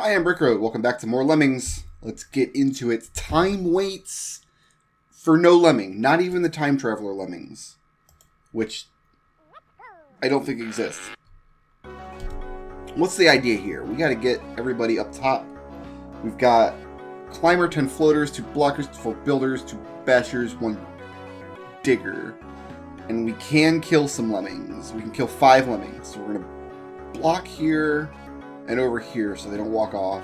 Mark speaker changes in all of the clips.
Speaker 1: Hi, I'm Brickroad. Welcome back to more Lemmings. Let's get into it. Time waits for no lemming. Not even the time traveler lemmings. Which I don't think exists. What's the idea here? We gotta get everybody up top. We've got climber, 10 floaters, 2 blockers, 4 builders, 2 bashers, 1 digger. And we can kill some lemmings. We can kill 5 lemmings. So we're gonna block here and over here so they don't walk off.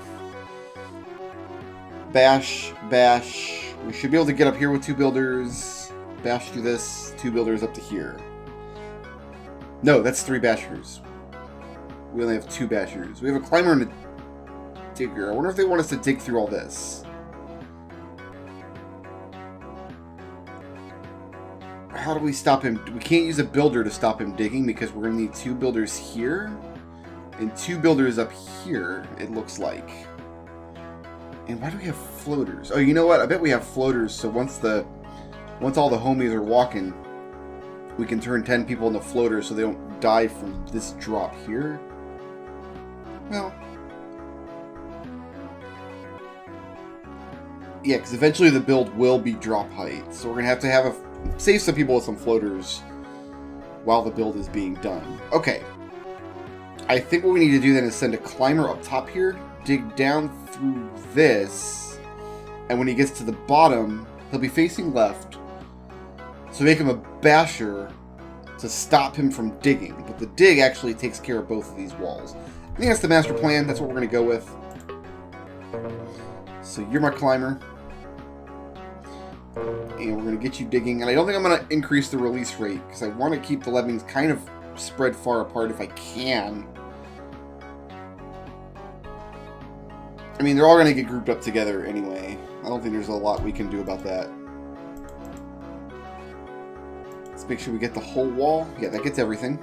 Speaker 1: Bash, bash. We should be able to get up here with 2 builders. Bash through this, 2 builders up to here. No, that's 3 bashers. We only have 2 bashers. We have a climber and a digger. I wonder if they want us to dig through all this. How do we stop him? We can't use a builder to stop him digging because we're going to need 2 builders here and 2 builders up here, it looks like. And why do we have floaters? Oh, you know what? I bet we have floaters, so once all the homies are walking, we can turn 10 people into floaters so they don't die from this drop here. Well, yeah, because eventually the build will be drop height, so we're going to have save some people with some floaters while the build is being done. Okay. I think what we need to do then is send a climber up top here, dig down through this, and when he gets to the bottom, he'll be facing left, so make him a basher to stop him from digging. But the dig actually takes care of both of these walls. I think that's the master plan. That's what we're going to go with. So you're my climber. And we're going to get you digging. And I don't think I'm going to increase the release rate because I want to keep the lemmings kind of spread far apart if I can. I mean, they're all going to get grouped up together anyway. I don't think there's a lot we can do about that. Let's make sure we get the whole wall. Yeah, that gets everything.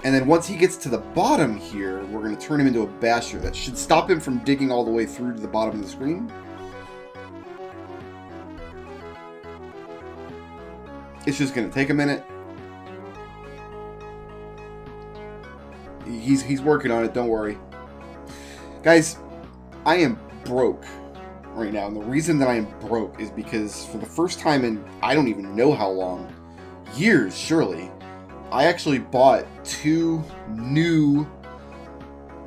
Speaker 1: And then once he gets to the bottom here, we're going to turn him into a basher. That should stop him from digging all the way through to the bottom of the screen. It's just going to take a minute. He's working on it, don't worry. Guys, I am broke right now. And the reason that I am broke is because for the first time in I don't even know how long, years surely, I actually bought 2 new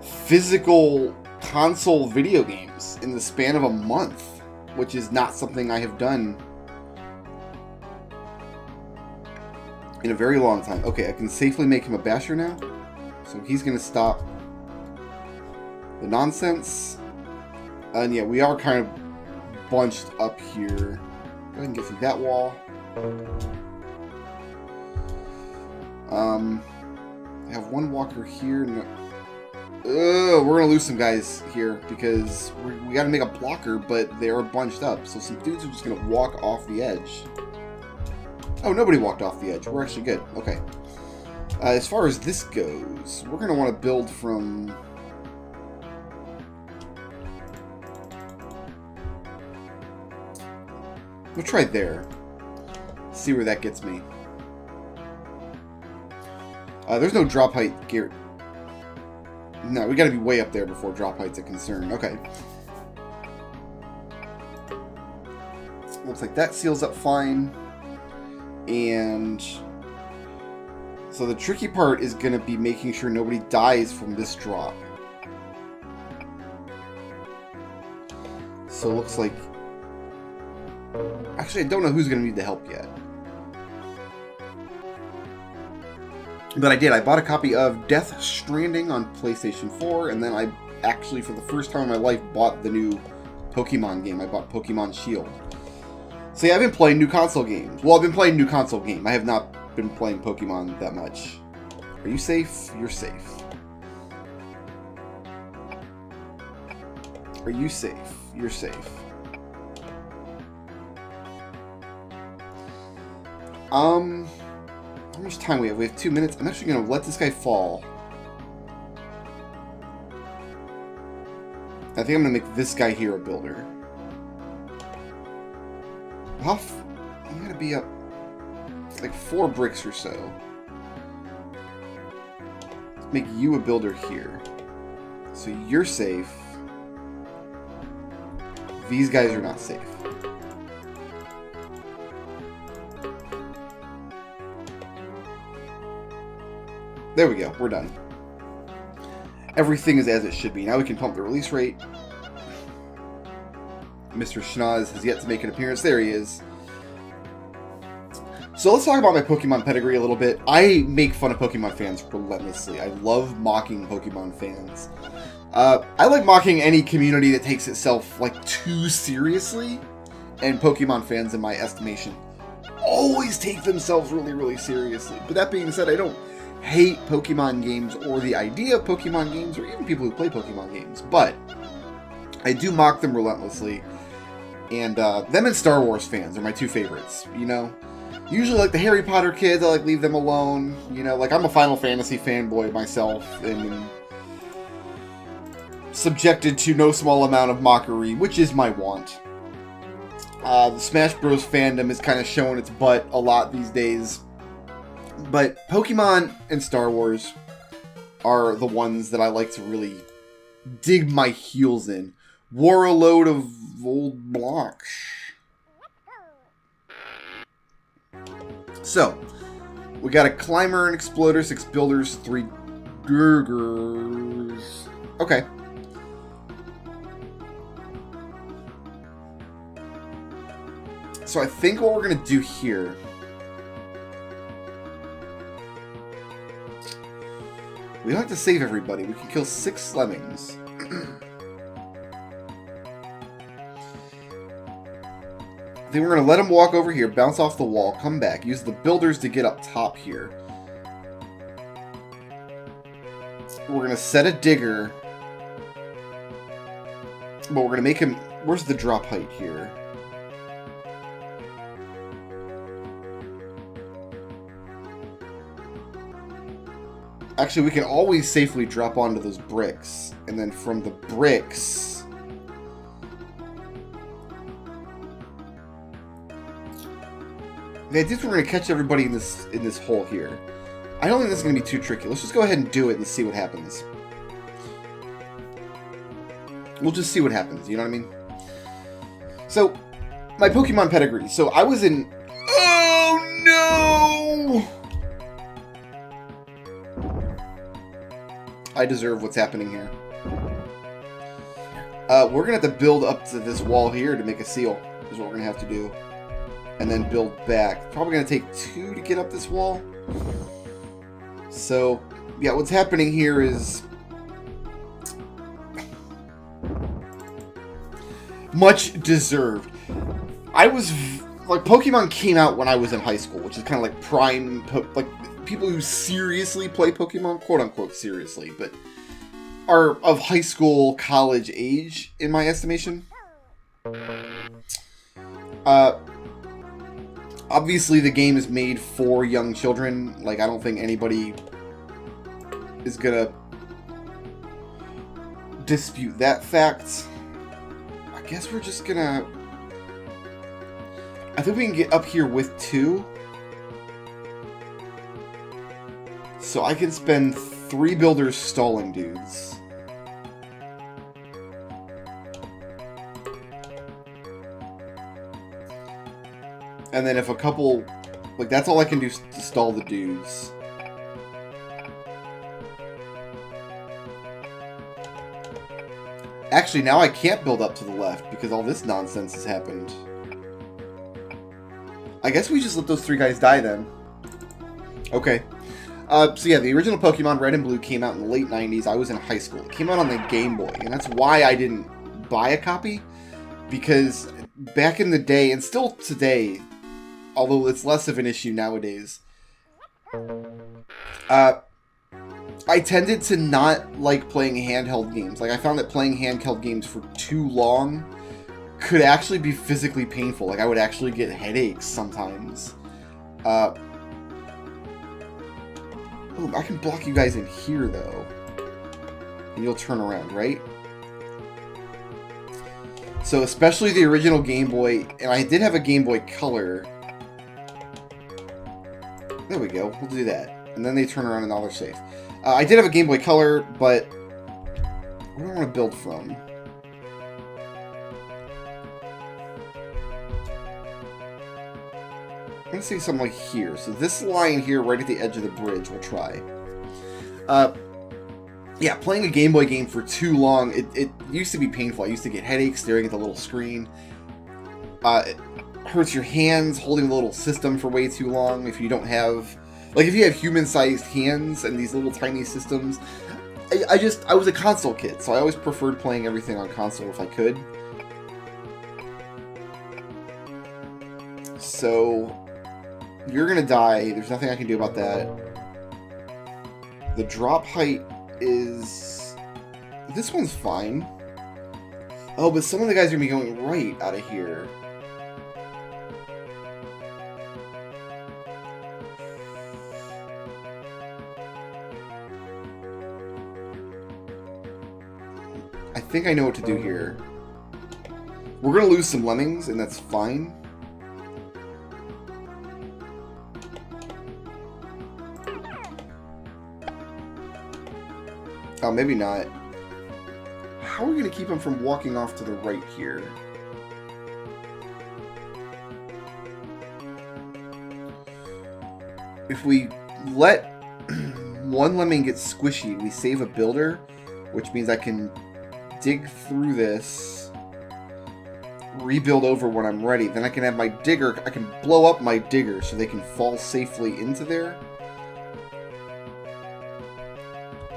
Speaker 1: physical console video games in the span of a month, which is not something I have done in a very long time. Okay, I can safely make him a basher now. So he's going to stop the nonsense. And yeah, we are kind of bunched up here. Go ahead and get through that wall. I have 1 walker here. No. We're going to lose some guys here because we got to make a blocker, but they are bunched up. So some dudes are just going to walk off the edge. Oh, nobody walked off the edge. We're actually good. Okay. As far as this goes, we're going to want to build from... We'll try there. See where that gets me. There's no drop height gear. No, we got to be way up there before drop height's a concern. Okay. Looks like that seals up fine. And so the tricky part is going to be making sure nobody dies from this drop. So it looks like... Actually, I don't know who's going to need the help yet. But I did. I bought a copy of Death Stranding on PlayStation 4, and then I actually, for the first time in my life, bought the new Pokemon game. I bought Pokemon Shield. So yeah, I've been playing new console games. Well, I've been playing new console game. I have not been playing Pokemon that much. Are you safe? You're safe. Are you safe? You're safe. How much time we have? We have 2 minutes. I'm actually going to let this guy fall. I think I'm going to make this guy here a builder. I'm going to be up like 4 bricks or so. make you a builder here. So you're safe. These guys are not safe. There we go. We're done. Everything is as it should be. Now we can pump the release rate. Mr. Schnoz has yet to make an appearance. There he is. So let's talk about my Pokemon pedigree a little bit. I make fun of Pokemon fans relentlessly. I love mocking Pokemon fans. I like mocking any community that takes itself like too seriously. And Pokemon fans, in my estimation, always take themselves really, really seriously. But that being said, I don't hate Pokemon games or the idea of Pokemon games or even people who play Pokemon games, but I do mock them relentlessly. And them and Star Wars fans are my two favorites, you know? Usually like the Harry Potter kids, I like leave them alone, you know? Like I'm a Final Fantasy fanboy myself and subjected to no small amount of mockery, which is my want. The Smash Bros. Fandom is kind of showing its butt a lot these days. But Pokemon and Star Wars are the ones that I like to really dig my heels in. War a load of old blocks. So, we got a Climber, an Exploder, 6 Builders, 3 Durgers. Okay. So I think what we're going to do here... We don't have to save everybody. We can kill 6 Lemmings. Then we're going to let them walk over here, bounce off the wall, come back, use the builders to get up top here. We're going to set a digger. But we're going to make him... Where's the drop height here? Actually, we can always safely drop onto those bricks. And then from the bricks... The idea is we're going to catch everybody in this hole here. I don't think this is going to be too tricky. Let's just go ahead and do it and see what happens. We'll just see what happens, you know what I mean? So, my Pokemon pedigree. So, I was in... Oh, no! I deserve what's happening here. We're going to have to build up to this wall here to make a seal. Is what we're going to have to do. And then build back. Probably going to take 2 to get up this wall. So, yeah, what's happening here is... much deserved. I was... Like, Pokemon came out when I was in high school, which is kind of like prime... like, people who seriously play Pokemon, quote-unquote seriously, but are of high school, college age, in my estimation. Obviously, the game is made for young children. Like, I don't think anybody is gonna dispute that fact. I guess we're just gonna... I think we can get up here with 2. So I can spend 3 builders stalling dudes. And then if a couple... Like, that's all I can do to stall the dudes. Actually, now I can't build up to the left because all this nonsense has happened. I guess we just let those 3 guys die then. Okay. So yeah, the original Pokemon Red and Blue came out in the late 90s. I was in high school. It came out on the Game Boy, and that's why I didn't buy a copy. Because back in the day, and still today... Although it's less of an issue nowadays. I tended to not like playing handheld games. Like, I found that playing handheld games for too long could actually be physically painful. Like, I would actually get headaches sometimes. Oh, I can block you guys in here, though. And you'll turn around, right? So, especially the original Game Boy, and I did have a Game Boy Color... There we go. We'll do that. And then they turn around and now they're safe. I did have a Game Boy Color, but where do I want to build from? I'm going to say something like here. So this line here, right at the edge of the bridge, we'll try. Yeah, playing a Game Boy game for too long, it used to be painful. I used to get headaches staring at the little screen. It hurts your hands holding the little system for way too long if you don't have... Like, if you have human-sized hands and these little tiny systems... I was a console kid, so I always preferred playing everything on console if I could. So... You're gonna die. There's nothing I can do about that. The drop height is... This one's fine. Oh, but some of the guys are gonna be going right out of here. I think I know what to do here. We're gonna lose some lemmings, and that's fine. Oh, maybe not. How are we going to keep him from walking off to the right here? If we let one lemming get squishy, we save a builder, which means I can dig through this, rebuild over when I'm ready. Then I can have my digger, I can blow up my digger so they can fall safely into there.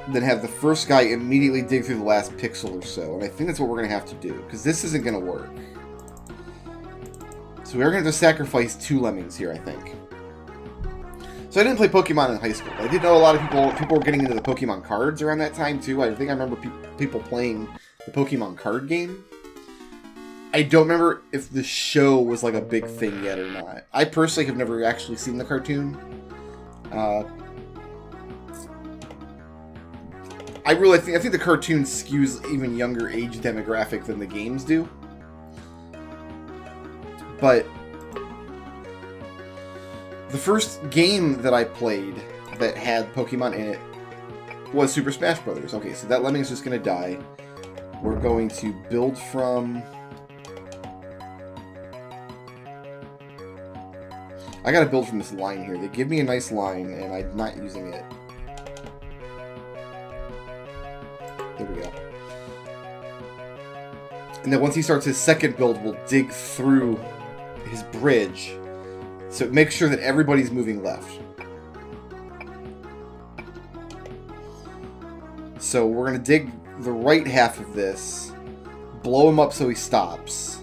Speaker 1: Then have the first guy immediately dig through the last pixel or so. And I think that's what we're going to have to do, because this isn't going to work. So we are going to have to sacrifice 2 lemmings here, I think. So I didn't play Pokemon in high school. I did know a lot of people were getting into the Pokemon cards around that time, too. I think I remember people playing the Pokemon card game. I don't remember if the show was like a big thing yet or not. I personally have never actually seen the cartoon. I think the cartoon skews even younger age demographic than the games do. But the first game that I played that had Pokemon in it was Super Smash Bros. Okay, so that lemming's just going to die. We're going to build from... I got to build from this line here. They give me a nice line, and I'm not using it. There we go. And then once he starts his second build, we'll dig through his bridge. So make sure that everybody's moving left. So we're going to dig the right half of this, blow him up so he stops.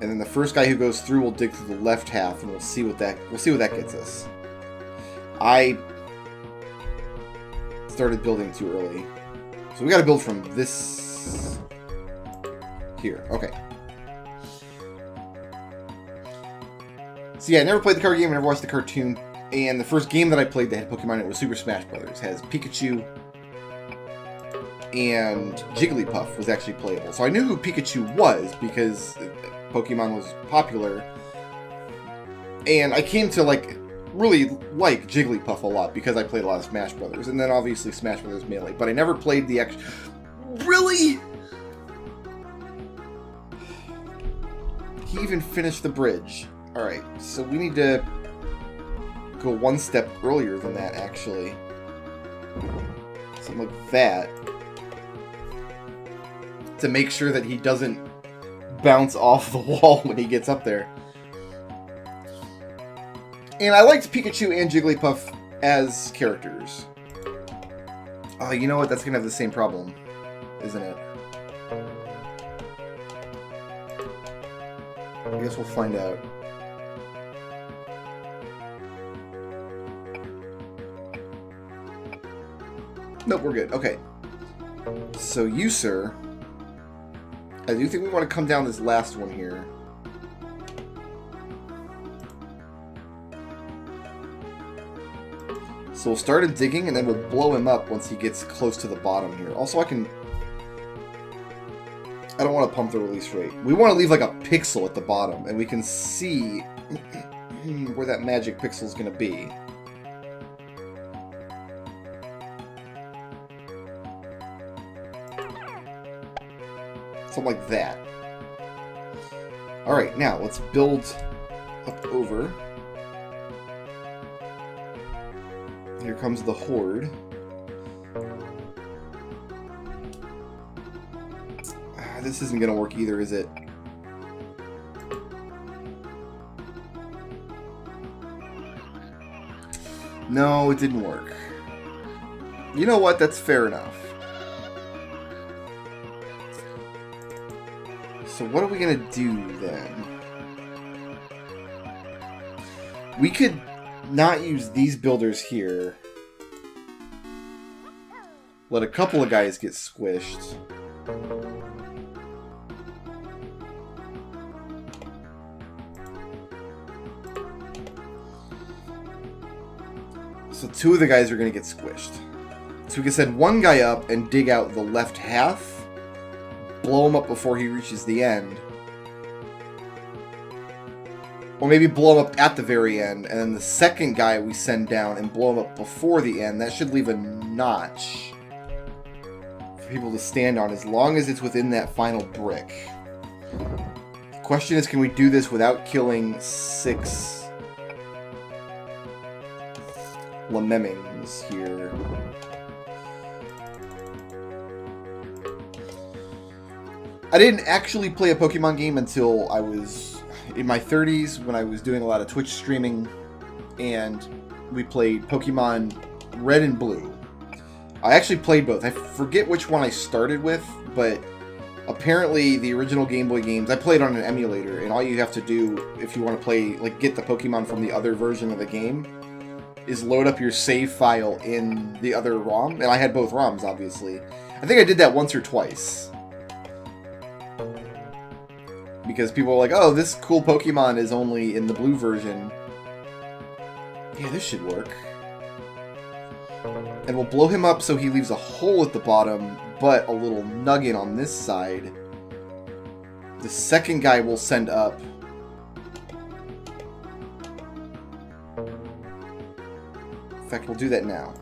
Speaker 1: And then the first guy who goes through will dig through the left half, and we'll see what that gets us. I started building too early. So we got to build from this here. Okay. So yeah, I never played the card game, I never watched the cartoon, and the first game that I played that had Pokemon in it was Super Smash Bros. It has Pikachu, and Jigglypuff was actually playable. So I knew who Pikachu was because Pokemon was popular, and I came to really like Jigglypuff a lot because I played a lot of Smash Brothers, and then obviously Smash Brothers Melee, but I never played the actual... Really? He even finished the bridge. Alright, so we need to go one step earlier than that, actually. Something like that. To make sure that he doesn't bounce off the wall when he gets up there. And I liked Pikachu and Jigglypuff as characters. Oh, you know what? That's going to have the same problem, isn't it? I guess we'll find out. Nope, we're good. Okay. So you, sir, I do think we want to come down this last one here. So we'll start him digging, and then we'll blow him up once he gets close to the bottom here. Also, I don't want to pump the release rate. We want to leave like a pixel at the bottom, and we can see where that magic pixel is going to be. Something like that. Alright, now let's build up over. Here comes the horde. This isn't going to work either, is it? No, it didn't work. You know what? That's fair enough. So what are we going to do then? We could not use these builders here. Let a couple of guys get squished. So 2 of the guys are going to get squished. So we can send one guy up and dig out the left half, blow him up before he reaches the end. Or maybe blow him up at the very end, and then the second guy we send down and blow him up before the end. That should leave a notch for people to stand on, as long as it's within that final brick. The question is, can we do this without killing 6 Lemmings here? I didn't actually play a Pokemon game until I was in my 30s, when I was doing a lot of Twitch streaming, and we played Pokemon Red and Blue. I actually played both. I forget which one I started with, but apparently the original Game Boy games, I played on an emulator, and all you have to do if you want to play, like, get the Pokemon from the other version of the game, is load up your save file in the other ROM, and I had both ROMs, obviously. I think I did that once or twice. Because people were like, oh, this cool Pokemon is only in the blue version. Yeah, this should work. And we'll blow him up so he leaves a hole at the bottom, but a little nugget on this side. The second guy we'll send up. In fact, we'll do that now.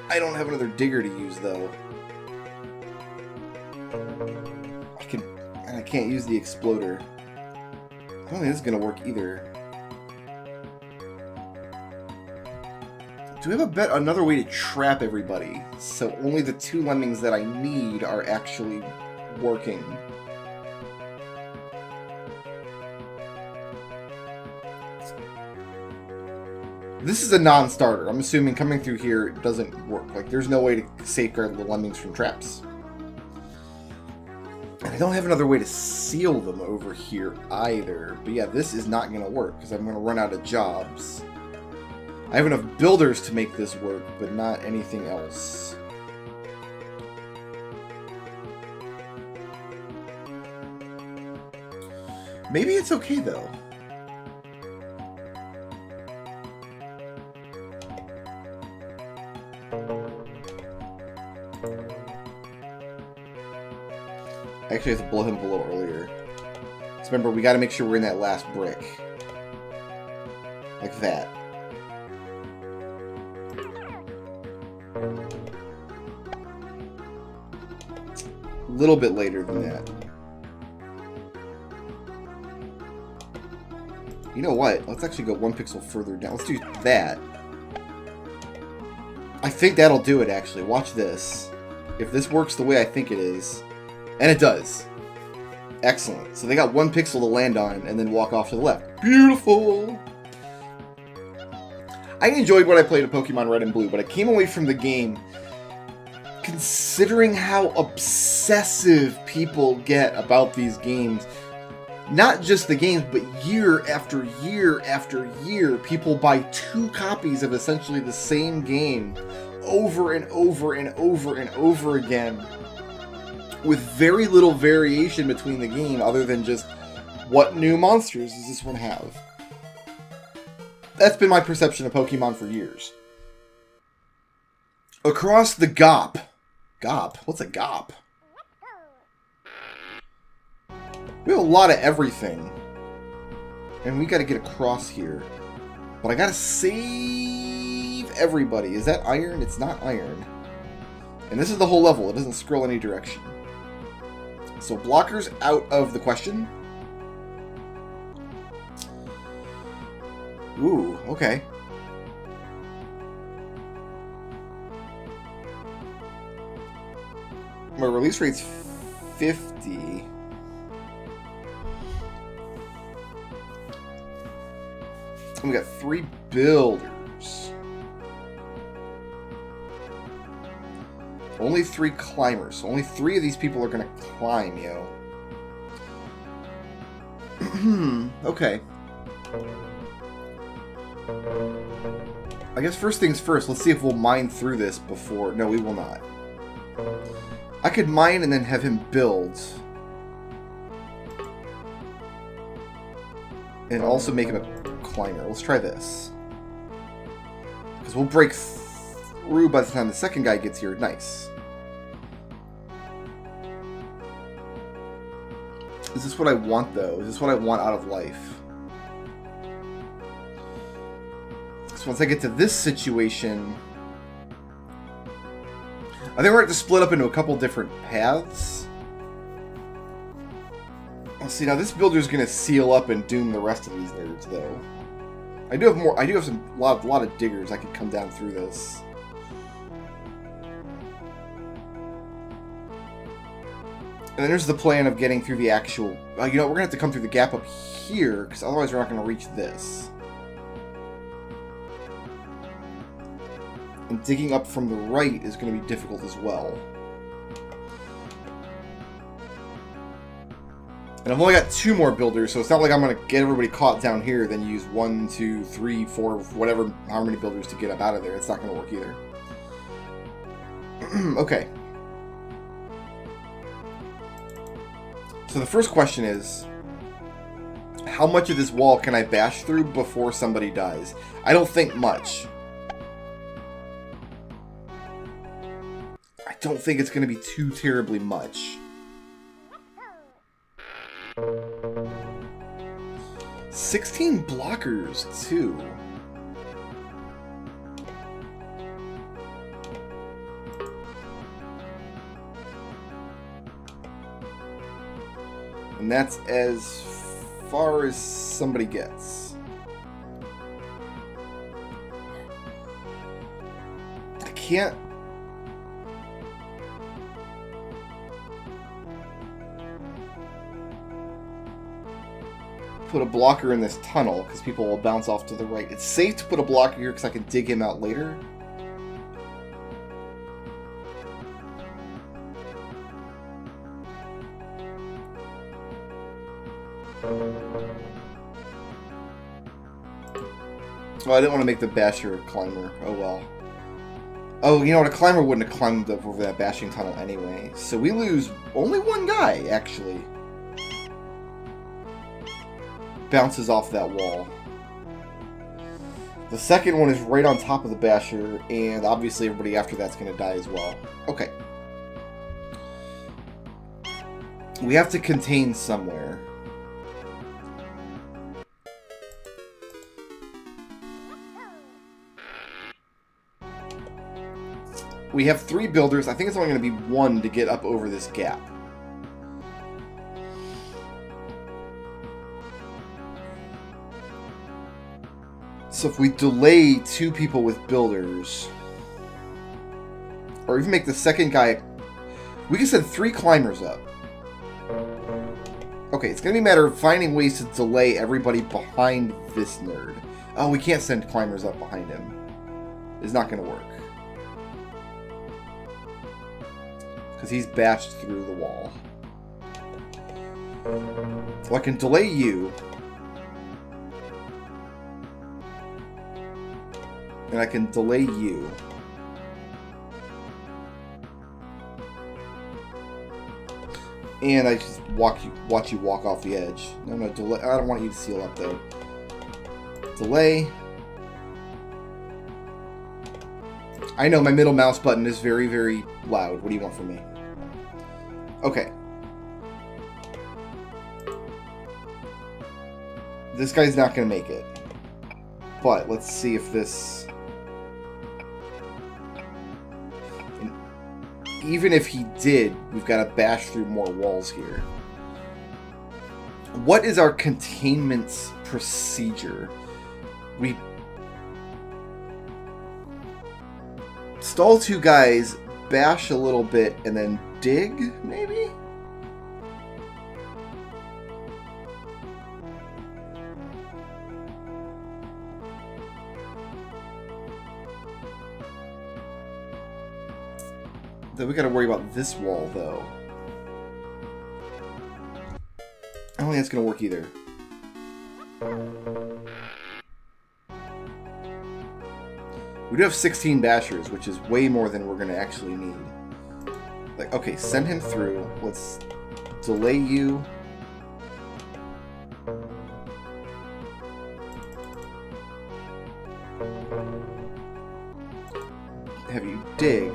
Speaker 1: I don't have another digger to use, though. I can't use the exploder. I don't think this is gonna work either. Do we have another way to trap everybody, so only the 2 Lemmings that I need are actually working? This is a non-starter. I'm assuming coming through here doesn't work. Like, there's no way to safeguard the Lemmings from traps. And I don't have another way to seal them over here either. But yeah, this is not going to work because I'm going to run out of jobs. I have enough builders to make this work, but not anything else. Maybe it's okay, though. I actually have to blow him below earlier. So remember, we got to make sure we're in that last brick. Like that. A little bit later than that. You know what? Let's actually go 1 pixel further down. Let's do that. I think that'll do it, actually. Watch this. If this works the way I think it is. And it does. Excellent. So they got 1 pixel to land on and then walk off to the left. Beautiful! I enjoyed what I played of Pokemon Red and Blue, but I came away from the game considering how obsessive people get about these games. Not just the games, but year after year after year, people buy 2 copies of essentially the same game over and over and over and over again, with very little variation between the game other than just, what new monsters does this one have? That's been my perception of Pokemon for years. Across the GOP. GOP? What's a GOP? We have a lot of everything. And we gotta get across here. But I gotta save everybody. Is that iron? It's not iron. And this is the whole level. It doesn't scroll any direction. So blockers out of the question. Ooh, okay. My release rate's 50. And we got 3 builders. Only 3 climbers. So only 3 of these people are going to climb, yo. Okay. I guess first things first, let's see if we'll mine through this before... No, we will not. I could mine and then have him build. And also make him a climber. Let's try this. Because we'll break through by the time the second guy gets here. Nice. Is this what I want, though? Is this what I want out of life? So once I get to this situation... I think we're going to split up into a couple different paths. Let's see, now this builder is going to seal up and doom the rest of these nerds, though. I do have a lot of diggers I could come down through this. And then there's the plan of getting through the actual... you know, we're going to have to come through the gap up here, because otherwise we're not going to reach this. And digging up from the right is going to be difficult as well. And I've only got 2 more builders, so it's not like I'm going to get everybody caught down here, then use 1, 2, 3, 4, whatever, how many builders to get up out of there. It's not going to work either. Okay. So the first question is, how much of this wall can I bash through before somebody dies? I don't think much. I don't think it's going to be too terribly much. 16 blockers, too. And that's as far as somebody gets. I can't... put a blocker in this tunnel, because people will bounce off to the right. It's safe to put a blocker here, because I can dig him out later. Oh, I didn't want to make the basher a climber. Oh well. Oh, you know what? A climber wouldn't have climbed up over that bashing tunnel anyway. So we lose only 1 guy, actually. Bounces off that wall. The second one is right on top of the basher, and obviously everybody after that's going to die as well. Okay. We have to contain somewhere. We have 3 builders. I think it's only going to be 1 to get up over this gap. So if we delay 2 people with builders, or even make the second guy, we can send 3 climbers up. Okay, it's going to be a matter of finding ways to delay everybody behind this nerd. Oh, we can't send climbers up behind him. It's not going to work. Because he's bashed through the wall. So I can delay you. And I can delay you. And I just watch you walk off the edge. No, delay. I don't want you to seal up though. Delay. I know my middle mouse button is very, very loud. What do you want from me? Okay. This guy's not going to make it. But let's see if this... And even if he did, we've got to bash through more walls here. What is our containment procedure? We stall 2 guys, bash a little bit, and then dig, maybe? Then we gotta worry about this wall, though. I don't think that's gonna work either. We do have 16 bashers, which is way more than we're gonna actually need. Like, okay, send him through. Let's delay you. Have you dig.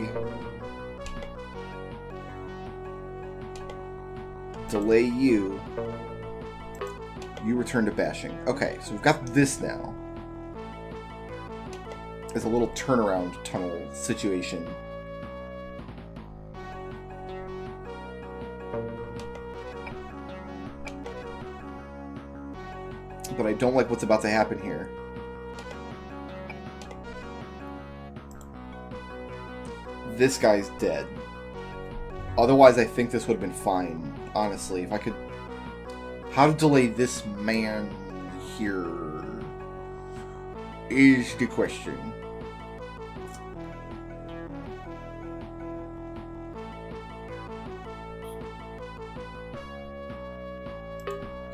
Speaker 1: Delay you. You return to bashing. Okay, so we've got this now. It's a little turnaround tunnel situation. But I don't like what's about to happen here. This guy's dead. Otherwise, I think this would have been fine, honestly. If I could... How to delay this man here is the question.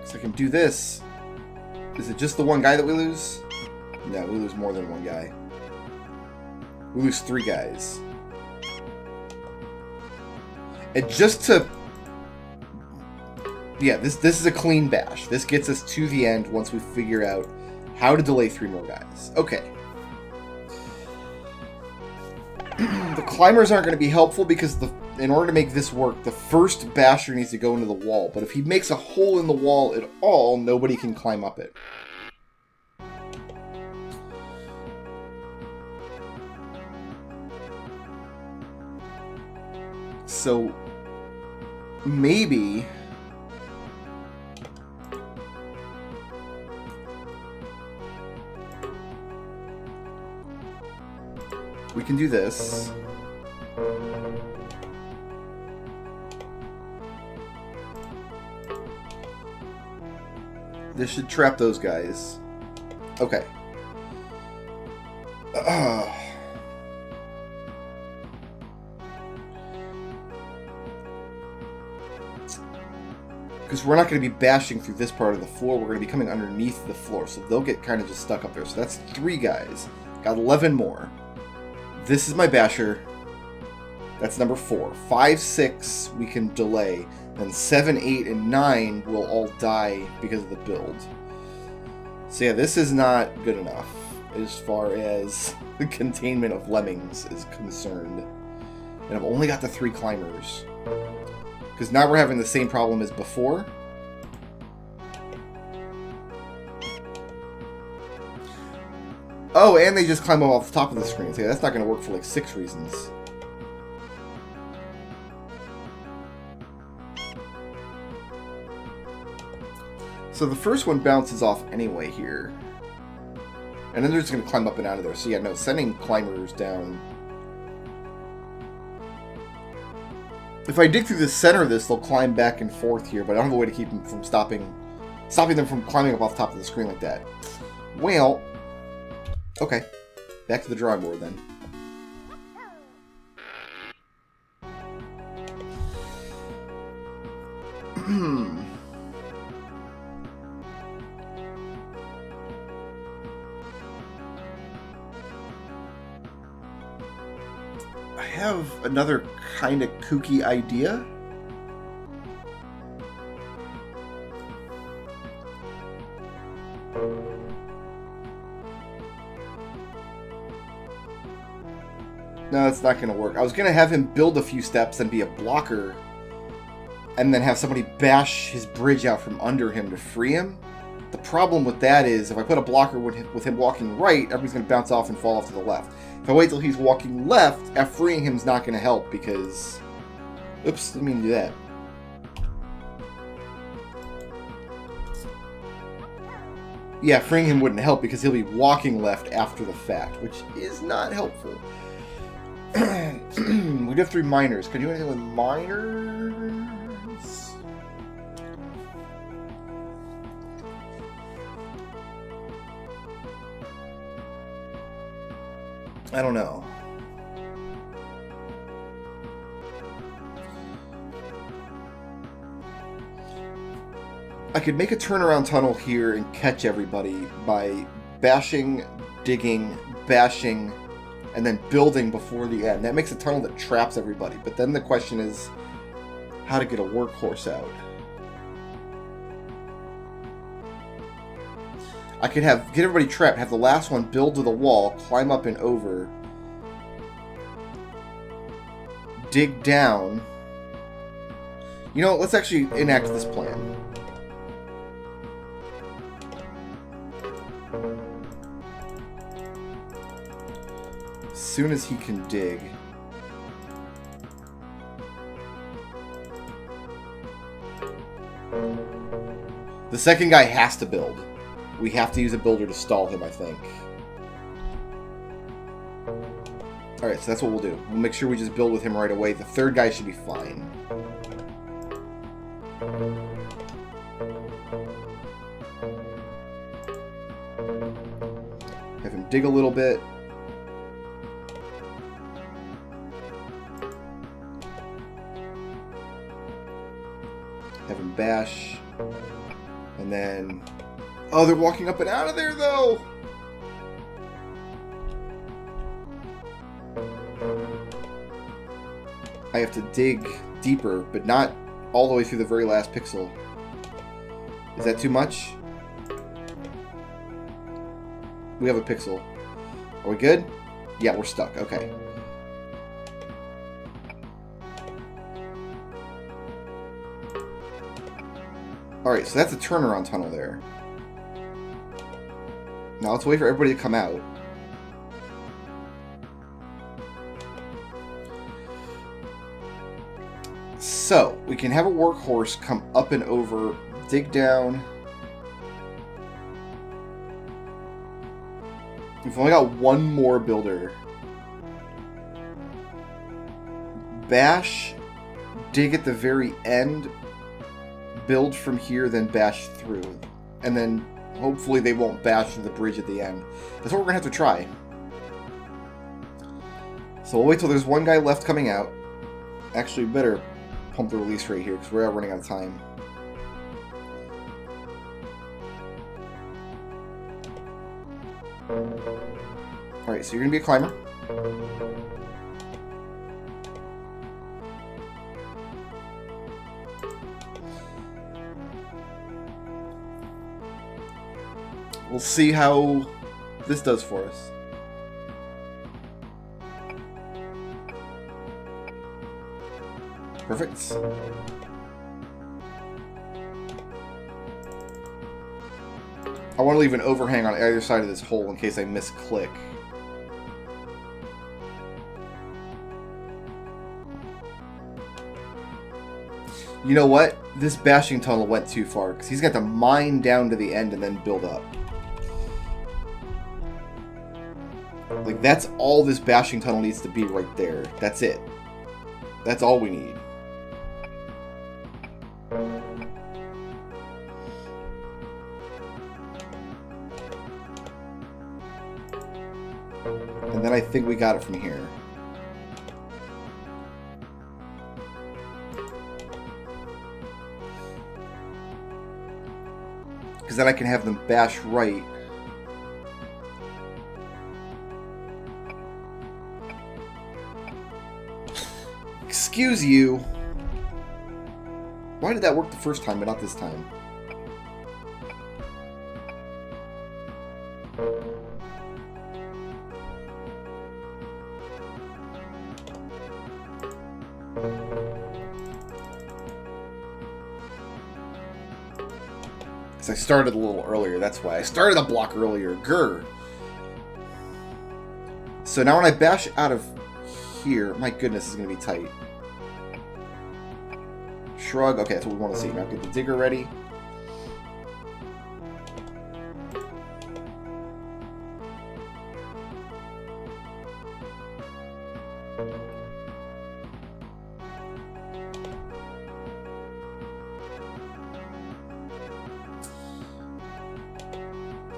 Speaker 1: So I can do this. Is it just the one guy that we lose? No, we lose more than one guy. We lose 3 guys. And just to... Yeah, this is a clean bash. This gets us to the end once we figure out how to delay 3 more guys. Okay. The climbers aren't going to be helpful because in order to make this work, the first basher needs to go into the wall. But if he makes a hole in the wall at all, nobody can climb up it. So, maybe... we can do this. This should trap those guys. Okay. Because we're not going to be bashing through this part of the floor. We're going to be coming underneath the floor. So they'll get kind of just stuck up there. So that's 3 guys. Got 11 more. This is my basher. That's number 4. 5, 6 we can delay. Then 7, 8, and 9 will all die because of the build. So yeah, this is not good enough as far as the containment of Lemmings is concerned. And I've only got the 3 climbers. Because now we're having the same problem as before. Oh, and they just climb up off the top of the screen. So yeah, that's not going to work for like 6 reasons. So the first one bounces off anyway here. And then they're just going to climb up and out of there. So yeah, no, sending climbers down. If I dig through the center of this, they'll climb back and forth here, but I don't have a way to keep them from stopping them from climbing up off the top of the screen like that. Well, okay. Back to the drawing board then. I have another kind of kooky idea. No, it's not going to work. I was going to have him build a few steps and be a blocker, and then have somebody bash his bridge out from under him to free him. The problem with that is if I put a blocker with him walking right, everybody's going to bounce off and fall off to the left. If I wait till he's walking left, freeing him's not going to help because... Oops, didn't mean to do that. Yeah, freeing him wouldn't help because he'll be walking left after the fact, which is not helpful. We do have 3 miners. Can I do anything with miners? I don't know. I could make a turnaround tunnel here and catch everybody by bashing, digging, bashing, and then building before the end. That makes a tunnel that traps everybody. But then the question is how to get a workhorse out. I could get everybody trapped, have the last one build to the wall, climb up and over, dig down. You know, let's actually enact this plan. As soon as he can dig. The second guy has to build. We have to use a builder to stall him, I think. Alright, so that's what we'll do. We'll make sure we just build with him right away. The third guy should be fine. Have him dig a little bit. Have him bash. And then... Oh, they're walking up and out of there, though! I have to dig deeper, but not all the way through the very last pixel. Is that too much? We have a pixel. Are we good? Yeah, we're stuck. Okay. Alright, so that's a turnaround tunnel there. Now let's wait for everybody to come out. So, we can have a workhorse come up and over, dig down. We've only got one more builder. Bash, dig at the very end, build from here, then bash through. And then hopefully they won't bash through the bridge at the end. That's what we're going to have to try. So we'll wait till there's one guy left coming out. Actually, better pump the release rate here because we're running out of time. Alright, so you're going to be a climber. We'll see how this does for us. Perfect. I want to leave an overhang on either side of this hole in case I misclick. You know what? This bashing tunnel went too far because he's got to mine down to the end and then build up. Like, that's all this bashing tunnel needs to be right there. That's it. That's all we need. And then I think we got it from here. Because then I can have them bash right. Excuse you. Why did that work the first time, but not this time? Because I started a little earlier, that's why. I started a block earlier. Grr. So now when I bash out of here, my goodness, this is going to be tight. Shrug. Okay, that's what we want to see. Now get the digger ready.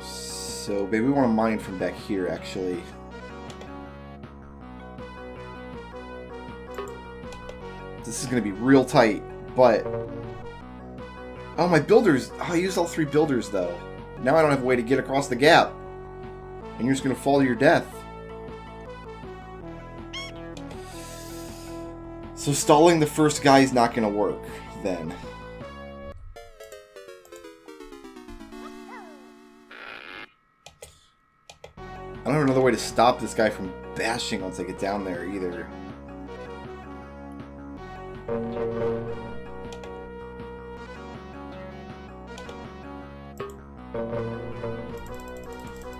Speaker 1: So maybe we want to mine from back here, actually. This is going to be real tight, but... Oh, my builders! Oh, I used all 3 builders, though. Now I don't have a way to get across the gap. And you're just going to fall to your death. So stalling the first guy is not going to work, then. I don't have another way to stop this guy from bashing once I get down there, either.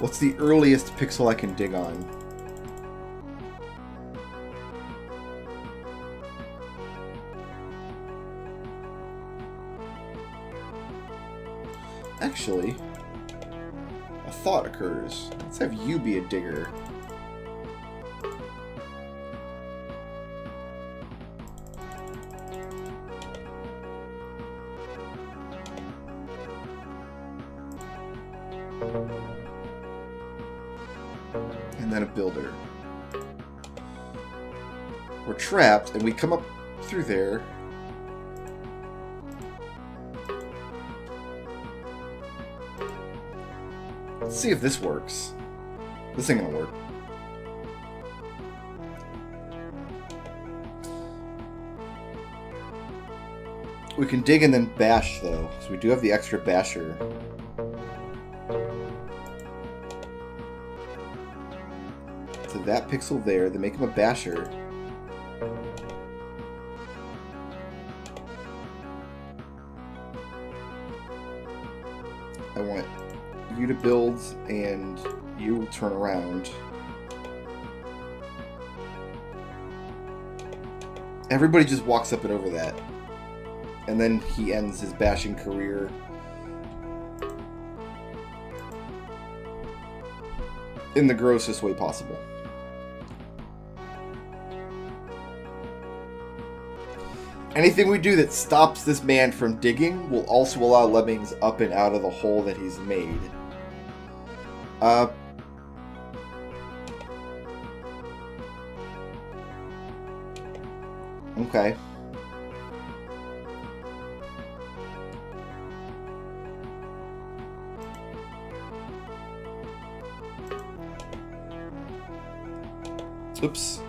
Speaker 1: What's the earliest pixel I can dig on? Actually, a thought occurs. Let's have you be a digger. And then a builder. We're trapped, and we come up through there. Let's see if this works. This ain't gonna work. We can dig and then bash, though. So we do have the extra basher. So that pixel there, then make him a basher. I want you to build and you turn around. Everybody just walks up and over that. And then he ends his bashing career. In the grossest way possible. Anything we do that stops this man from digging will also allow Lemmings up and out of the hole that he's made. Okay. Oops.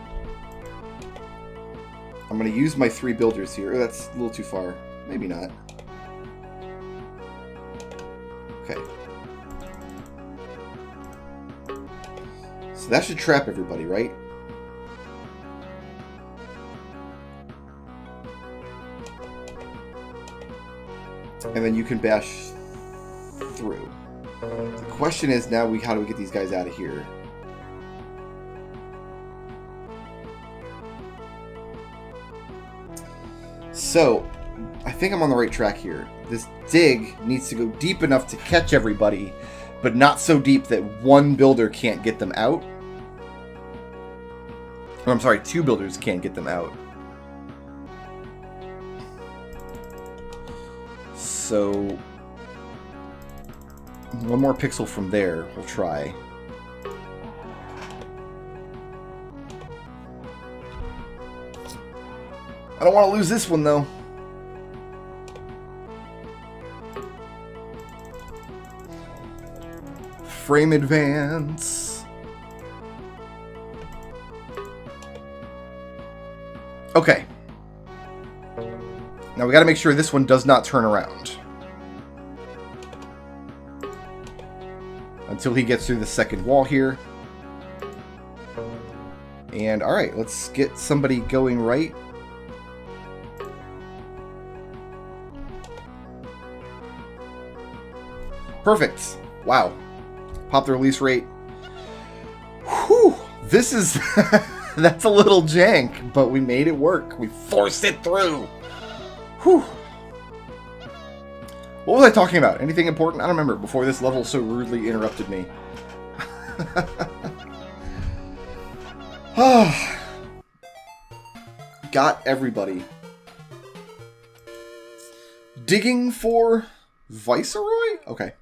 Speaker 1: I'm going to use my 3 builders here. Oh, that's a little too far. Maybe not. Okay. So that should trap everybody, right? And then you can bash through. The question is now how do we get these guys out of here? So, I think I'm on the right track here. This dig needs to go deep enough to catch everybody, but not so deep that one builder can't get them out. Or, I'm sorry, 2 builders can't get them out. So, one more pixel from there, we'll try. I don't want to lose this one, though. Frame advance. Okay. Now we got to make sure this one does not turn around. Until he gets through the second wall here. And alright, let's get somebody going right. Perfect. Wow. Pop the release rate. Whew. This is... That's a little jank, but we made it work. We forced it through. Whew. What was I talking about? Anything important? I don't remember before this level so rudely interrupted me. Got everybody. Digging for Viceroy? Okay.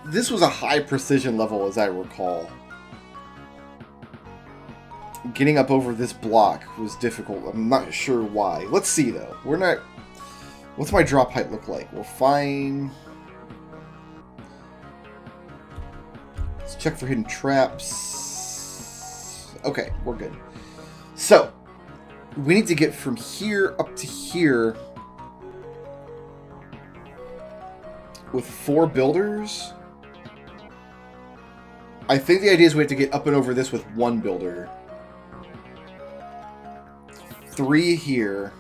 Speaker 1: This was a high precision level, as I recall. Getting up over this block was difficult. I'm not sure why. Let's see, though. We're not... What's my drop height look like? We're fine. Let's check for hidden traps. Okay, we're good. So, we need to get from here up to here with 4 builders. I think the idea is we have to get up and over this with 1 builder. 3 here.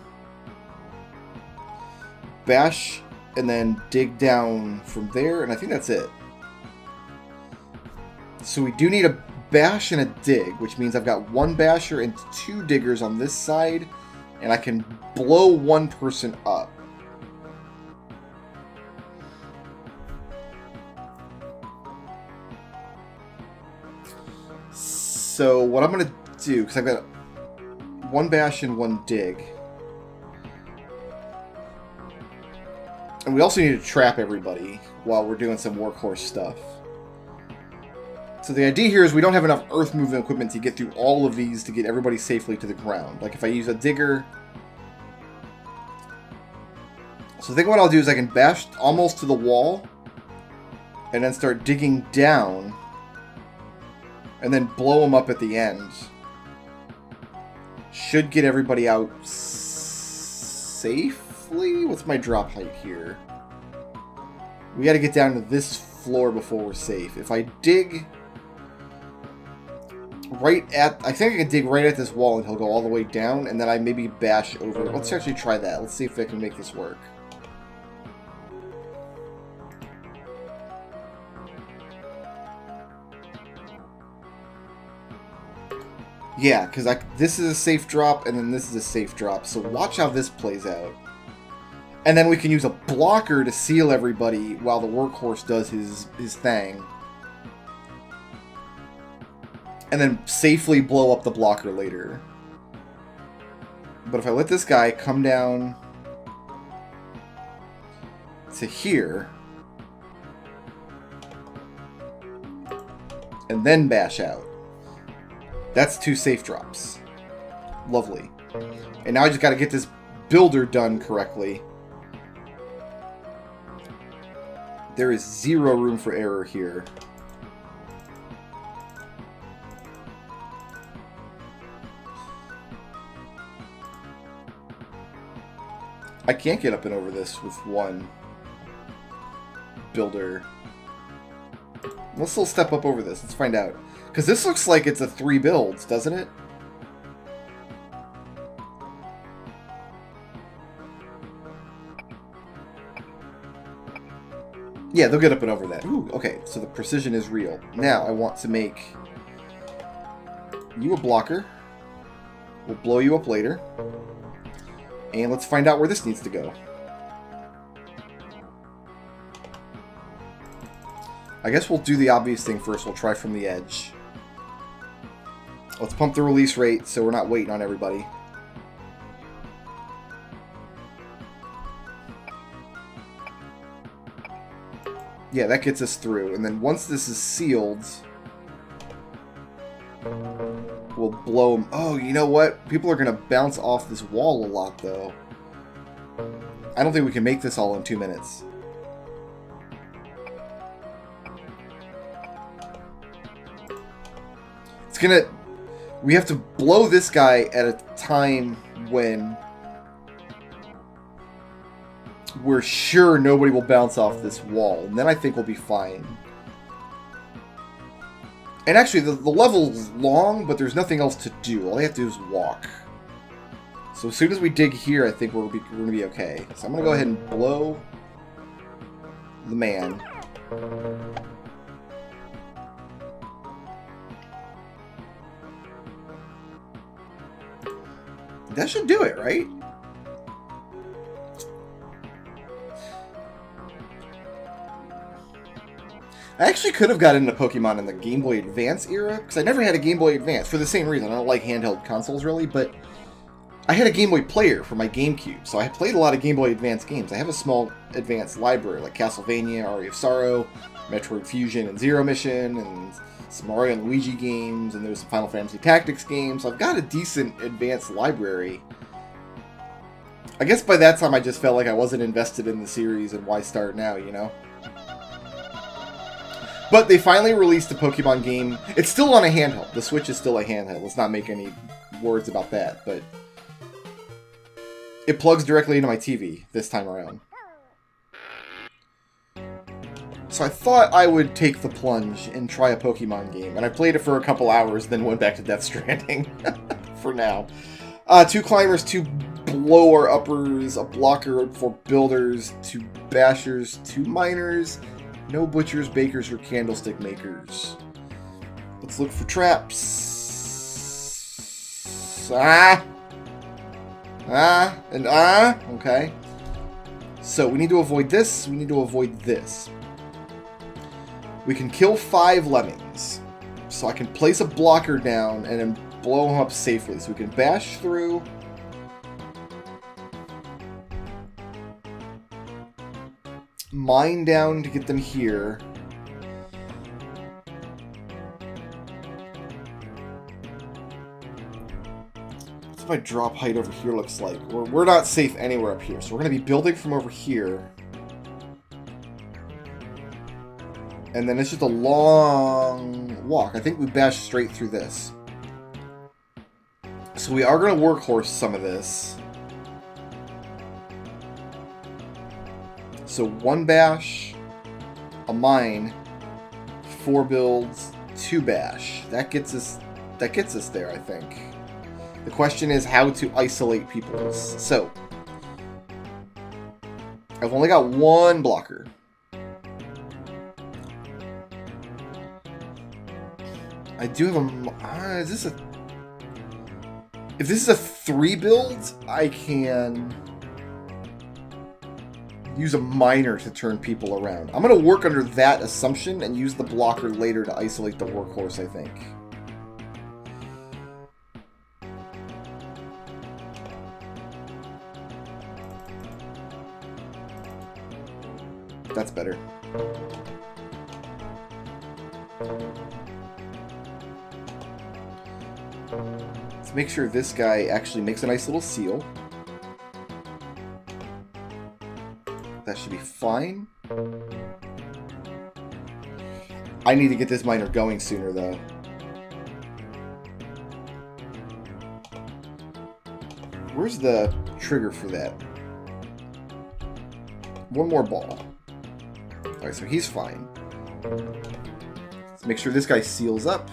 Speaker 1: Bash, and then dig down from there, and I think that's it. So we do need a bash and a dig, which means I've got 1 basher and 2 diggers on this side, and I can blow 1 person up. So what I'm going to do, because I've got 1 bash and 1 dig. And we also need to trap everybody while we're doing some workhorse stuff. So the idea here is we don't have enough earth movement equipment to get through all of these to get everybody safely to the ground. Like if I use a digger... So I think what I'll do is I can bash almost to the wall and then start digging down and then blow them up at the end. Should get everybody out safely? What's my drop height here? We got to get down to this floor before we're safe. If I dig right at... I think I can dig right at this wall and he'll go all the way down, and then I maybe bash over. Let's actually try that. Let's see if I can make this work. Yeah, because this is a safe drop, and then this is a safe drop. So watch how this plays out. And then we can use a blocker to seal everybody while the workhorse does his thing. And then safely blow up the blocker later. But if I let this guy come down to here, and then bash out, that's 2 safe drops. Lovely. And now I just got to get this builder done correctly. There is 0 room for error here. I can't get up and over this with 1 builder. Let's still step up over this. Let's find out. Because this looks like it's a 3 builds, doesn't it? Yeah, they'll get up and over that. Ooh, okay, so the precision is real. Now I want to make you a blocker. We'll blow you up later. And let's find out where this needs to go. I guess we'll do the obvious thing first. We'll try from the edge. Let's pump the release rate so we're not waiting on everybody. Yeah, that gets us through. And then once this is sealed, we'll blow them. Oh, you know what? People are going to bounce off this wall a lot, though. I don't think we can make this all in 2 minutes. It's going to... We have to blow this guy at a time when we're sure nobody will bounce off this wall. And then I think we'll be fine. And actually, the level's long, but there's nothing else to do. All they have to do is walk. So as soon as we dig here, I think we're going to be okay. So I'm going to go ahead and blow the man. That should do it, right? I actually could have got into Pokemon in the Game Boy Advance era, because I never had a Game Boy Advance, for the same reason. I don't like handheld consoles, really, but I had a Game Boy Player for my GameCube, so I played a lot of Game Boy Advance games. I have a small Advance library, like Castlevania, Aria of Sorrow, Metroid Fusion, and Zero Mission, and some Mario and Luigi games, and there's some Final Fantasy Tactics games, so I've got a decent Advance library. I guess by that time I just felt like I wasn't invested in the series, and why start now, you know? But they finally released a Pokemon game. It's still on a handheld. The Switch is still a handheld. Let's not make any words about that, but it plugs directly into my TV this time around. So I thought I would take the plunge and try a Pokemon game, and I played it for a couple hours, then went back to Death Stranding for now. 2 climbers, 2 blower uppers, a blocker for builders, 2 bashers, 2 miners, no butchers, bakers, or candlestick makers. Let's look for traps. Okay. So we need to avoid this. We need to avoid this. We can kill 5 lemmings. So I can place a blocker down and then blow them up safely. So we can bash through. Mine down to get them here. What's my drop height over here looks like? We're not safe anywhere up here, so we're going to be building from over here. And then it's just a long walk. I think we bash straight through this. So we are going to workhorse some of this. So 1 bash, a mine, 4 builds, 2 bash. That gets us there, I think. The question is how to isolate peoples. So I've only got 1 blocker. I do have a... if this is a 3 build, I can use a miner to turn people around. I'm going to work under that assumption and use the blocker later to isolate the workhorse, I think. That's better. Let's make sure this guy actually makes a nice little seal. That should be fine. I need to get this miner going sooner, though. Where's the trigger for that? 1 more ball. Alright, so he's fine. Let's make sure this guy seals up.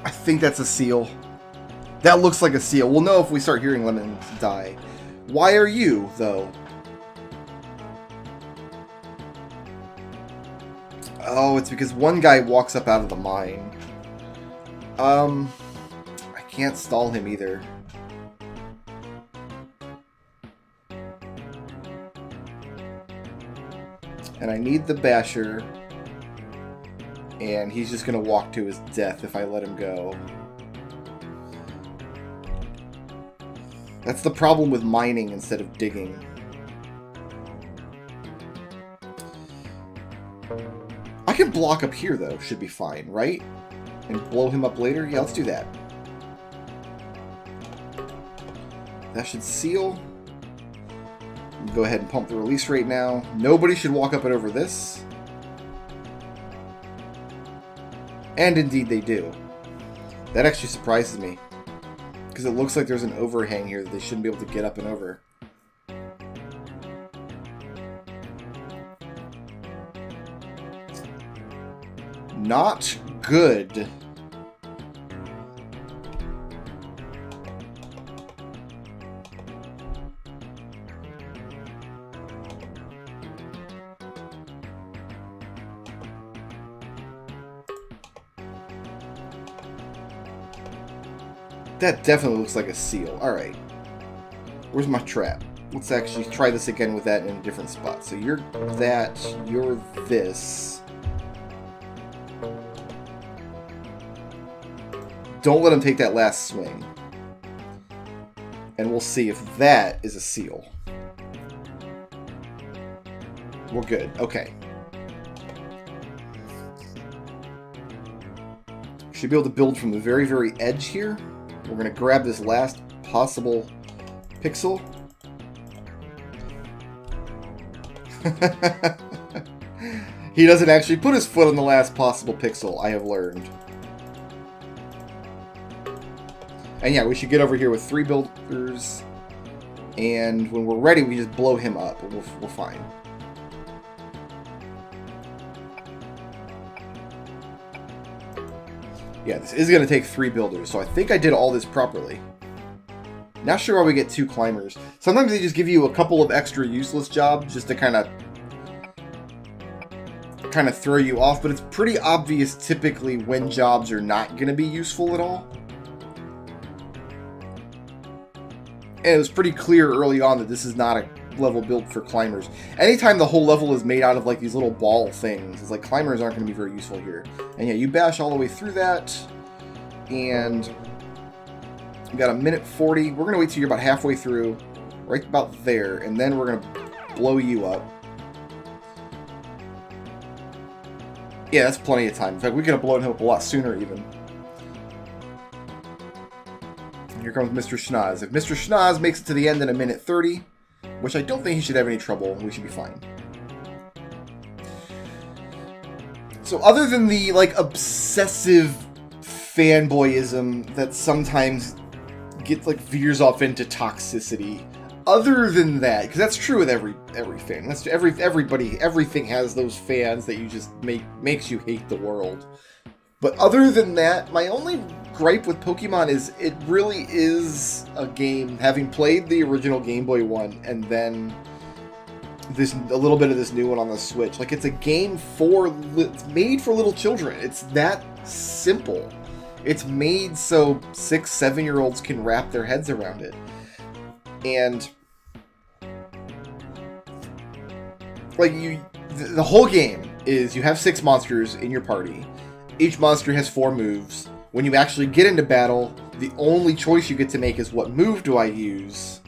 Speaker 1: I think that's a seal. That looks like a seal. We'll know if we start hearing Lemmings die. Why are you, though? Oh, it's because 1 guy walks up out of the mine. I can't stall him either. And I need the basher. And he's just going to walk to his death if I let him go. That's the problem with mining instead of digging. I can block up here, though. Should be fine, right? And blow him up later? Yeah, let's do that. That should seal. Go ahead and pump the release rate now. Nobody should walk up and over this. And indeed they do. That actually surprises me. Because it looks like there's an overhang here that they shouldn't be able to get up and over. Not good. That definitely looks like a seal. Alright. Where's my trap? Let's actually try this again with that in a different spot. So you're that, you're this. Don't let him take that last swing. And we'll see if that is a seal. We're good. Okay. Should be able to build from the very, very edge here. We're going to grab this last possible pixel. He doesn't actually put his foot on the last possible pixel, I have learned. And yeah, we should get over here with 3 builders. And when we're ready, we just blow him up. We're fine. Yeah, this is going to take 3 builders, so I think I did all this properly. Not sure why we get 2 climbers. Sometimes they just give you a couple of extra useless jobs just to kind of throw you off, but it's pretty obvious typically when jobs are not going to be useful at all. And it was pretty clear early on that this is not a level built for climbers. Anytime the whole level is made out of like these little ball things, it's like climbers aren't going to be very useful here. And yeah, you bash all the way through that, and we got a minute 40. We're going to wait till you're about halfway through, right about there, and then we're going to blow you up. Yeah, that's plenty of time. In fact, we could have blown him up a lot sooner even. Here comes Mr. Schnoz. If Mr. Schnoz makes it to the end in a minute 30, which I don't think he should have any trouble, we should be fine. So other than the, like, obsessive fanboyism that sometimes gets, like, veers off into toxicity, other than that, because that's true with every fan. That's everybody. Everything has those fans that you just makes you hate the world. But other than that, my only gripe with Pokemon is it really is a game. Having played the original Game Boy one and then a little bit of this new one on the Switch, like it's a game it's made for little children. It's that simple. It's made so 6, 7-year-olds can wrap their heads around it. And like the whole game is you have 6 monsters in your party. Each monster has 4 moves. When you actually get into battle, the only choice you get to make is what move do I use?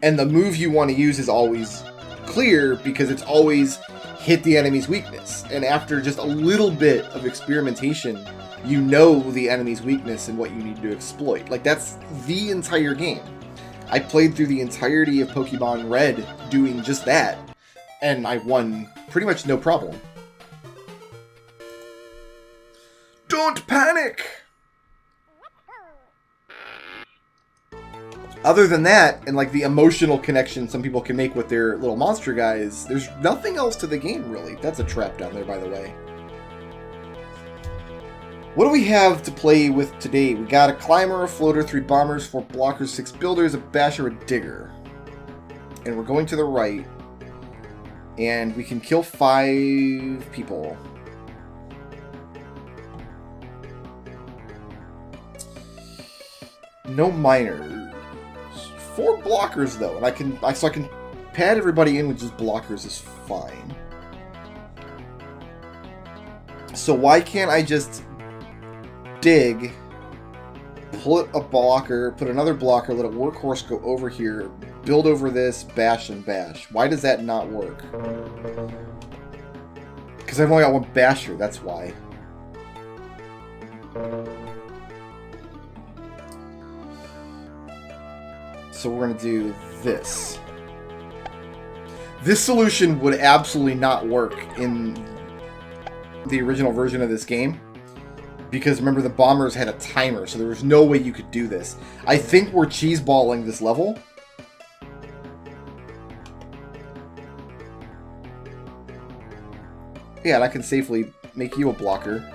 Speaker 1: And the move you want to use is always clear because it's always hit the enemy's weakness. And after just a little bit of experimentation, you know the enemy's weakness and what you need to exploit. Like, that's the entire game. I played through the entirety of Pokemon Red doing just that, and I won pretty much no problem. Don't panic! Other than that, and like the emotional connection some people can make with their little monster guys, there's nothing else to the game, really. That's a trap down there, by the way. What do we have to play with today? We got a climber, a floater, 3 bombers, 4 blockers, 6 builders, a basher, a digger. And we're going to the right. And we can kill 5 people. No miners. 4 blockers though, and I can pad everybody in with just blockers is fine. So why can't I just dig, put a blocker, put another blocker, let a workhorse go over here, build over this, bash and bash? Why does that not work? Because I've only got 1 basher, that's why. So we're going to do this. This solution would absolutely not work in the original version of this game. Because remember, the bombers had a timer, so there was no way you could do this. I think we're cheeseballing this level. Yeah, and I can safely make you a blocker.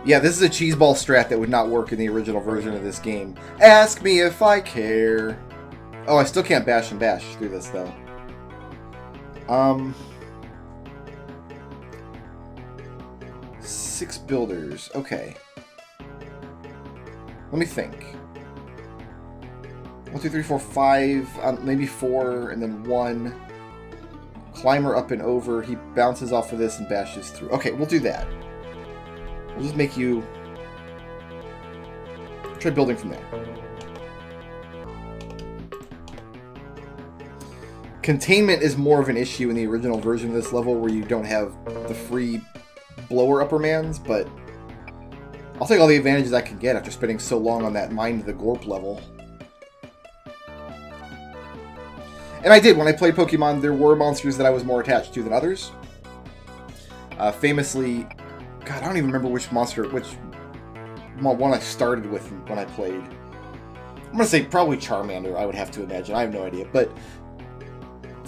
Speaker 1: Yeah, this is a cheeseball strat that would not work in the original version of this game. Ask me if I care. Oh, I still can't bash and bash through this, though. 6 builders. Okay. Let me think. 1, 2, 3, 4, 5, maybe 4, and then 1. Climber up and over. He bounces off of this and bashes through. Okay, we'll do that. We'll just make you... Try building from there. Containment is more of an issue in the original version of this level where you don't have the free blower uppermans, but I'll take all the advantages I can get after spending so long on that Mind the Gorp level. And I did. When I played Pokemon, there were monsters that I was more attached to than others. Famously, God, I don't even remember which one I started with when I played. I'm going to say probably Charmander, I would have to imagine. I have no idea. But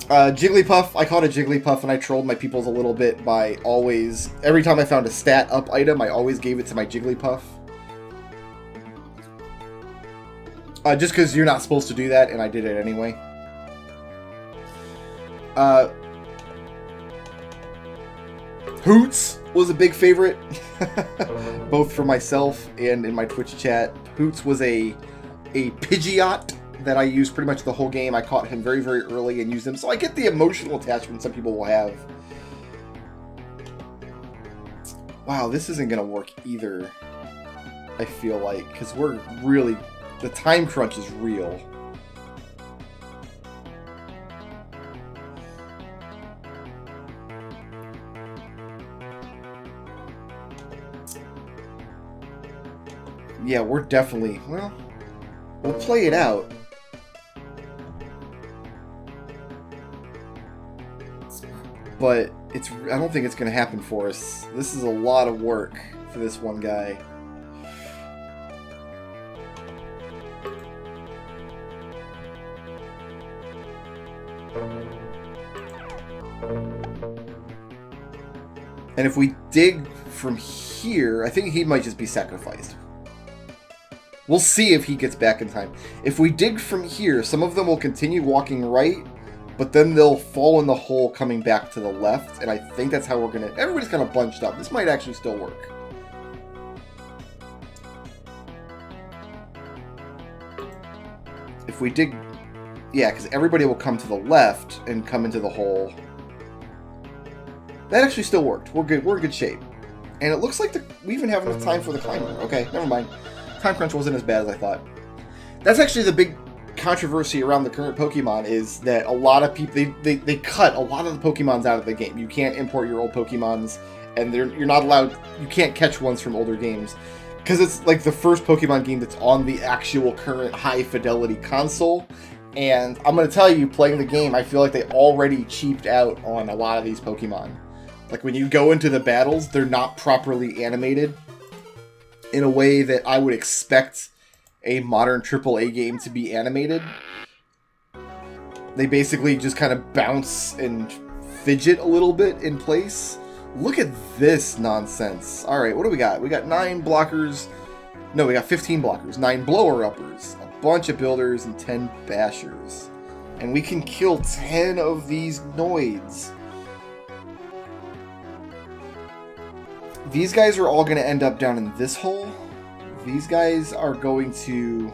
Speaker 1: Jigglypuff, I caught a Jigglypuff and I trolled my peoples a little bit by always... Every time I found a stat up item, I always gave it to my Jigglypuff. Just because you're not supposed to do that, and I did it anyway. Hoots was a big favorite, both for myself and in my Twitch chat. Hoots was a Pidgeot that I used pretty much the whole game. I caught him very, very early and used him, so I get the emotional attachment some people will have. Wow, this isn't going to work either, I feel like, because we're really... The time crunch is real. Yeah, we're definitely... Well, we'll play it out. But it's... I don't think it's going to happen for us. This is a lot of work for this one guy. And if we dig from here, I think he might just be sacrificed. We'll see if he gets back in time. If we dig from here, some of them will continue walking right, but then they'll fall in the hole coming back to the left, and I think that's how we're going to... Everybody's kind of bunched up. This might actually still work. If we dig... Yeah, because everybody will come to the left and come into the hole. That actually still worked. We're good. We're in good shape. And it looks like we even have enough time for the climber. Okay, never mind. Time crunch wasn't as bad as I thought. That's actually the big controversy around the current Pokemon, is that a lot of people, they cut a lot of the Pokemons out of the game. You can't import your old Pokemons, and you're not allowed, you can't catch ones from older games. Because it's like the first Pokemon game that's on the actual current high-fidelity console. And I'm going to tell you, playing the game, I feel like they already cheaped out on a lot of these Pokemon. Like, when you go into the battles, they're not properly animated in a way that I would expect a modern AAA game to be animated. They basically just kind of bounce and fidget a little bit in place. Look at this nonsense. Alright, what do we got? We got 9 blockers. No, we got 15 blockers. 9 blower uppers. A bunch of builders and 10 bashers. And we can kill 10 of these Noids. These guys are all going to end up down in this hole. These guys are going to...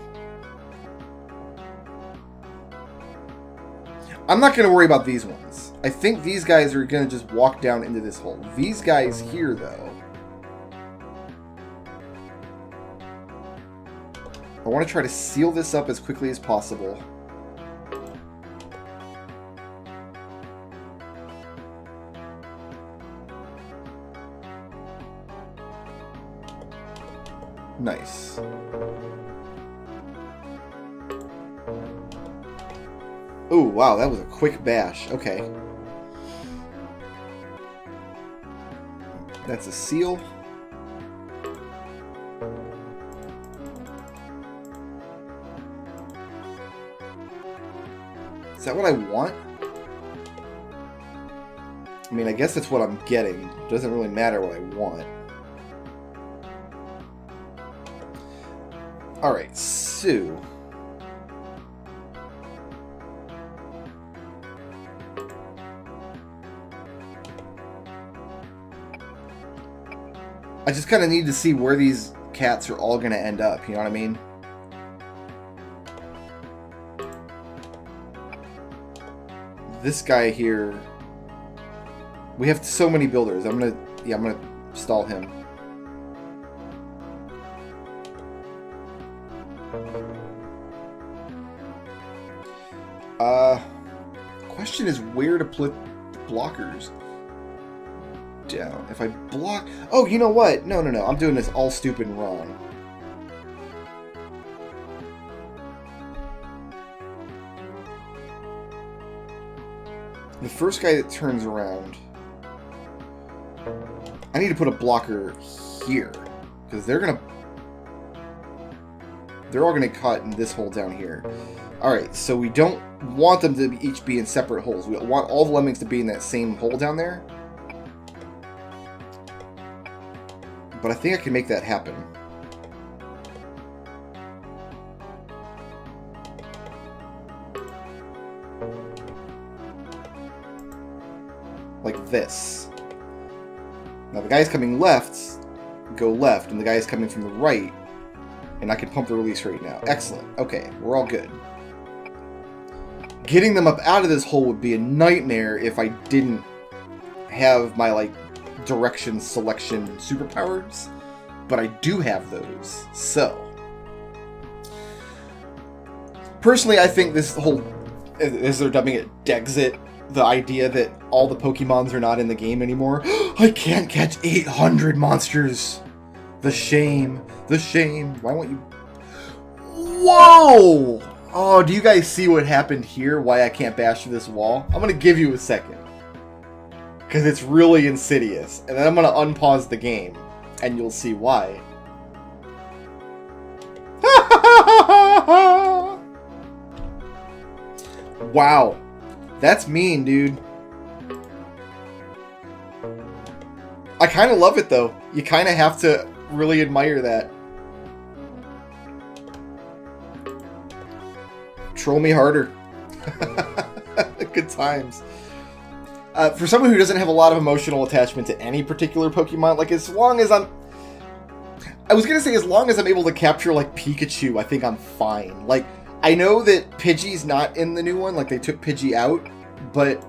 Speaker 1: I'm not going to worry about these ones. I think these guys are going to just walk down into this hole. These guys here, though... I want to try to seal this up as quickly as possible. Nice. Ooh, wow, that was a quick bash. Okay. That's a seal. Is that what I want? I mean, I guess that's what I'm getting. It doesn't really matter what I want. Alright, so... I just kind of need to see where these cats are all going to end up, you know what I mean? This guy here... We have so many builders. I'm gonna stall him. Question is where to put blockers down. If I block... Oh, you know what? No. I'm doing this all stupid and wrong. The first guy that turns around... I need to put a blocker here. Because they're all gonna cut in this hole down here. Alright, so we don't want them to each be in separate holes. We want all the lemmings to be in that same hole down there. But I think I can make that happen. Like this. Now the guys coming left, go left, and the guys coming from the right, and I can pump the release rate now. Excellent. Okay, we're all good. Getting them up out of this hole would be a nightmare if I didn't have my, like, direction selection superpowers, but I do have those, so. Personally, I think this whole, as they're dubbing it, Dexit, the idea that all the Pokemons are not in the game anymore. I can't catch 800 monsters! The shame. The shame. Why won't you... Whoa! Oh, do you guys see what happened here? Why I can't bash through this wall? I'm gonna give you a second. Because it's really insidious. And then I'm gonna unpause the game. And you'll see why. Wow. That's mean, dude. I kind of love it, though. You kind of have to really admire that. Troll me harder. Good times. For someone who doesn't have a lot of emotional attachment to any particular Pokemon, like, as long as I'm... I was going to say, as long as I'm able to capture, like, Pikachu, I think I'm fine. Like, I know that Pidgey's not in the new one, like, they took Pidgey out, but,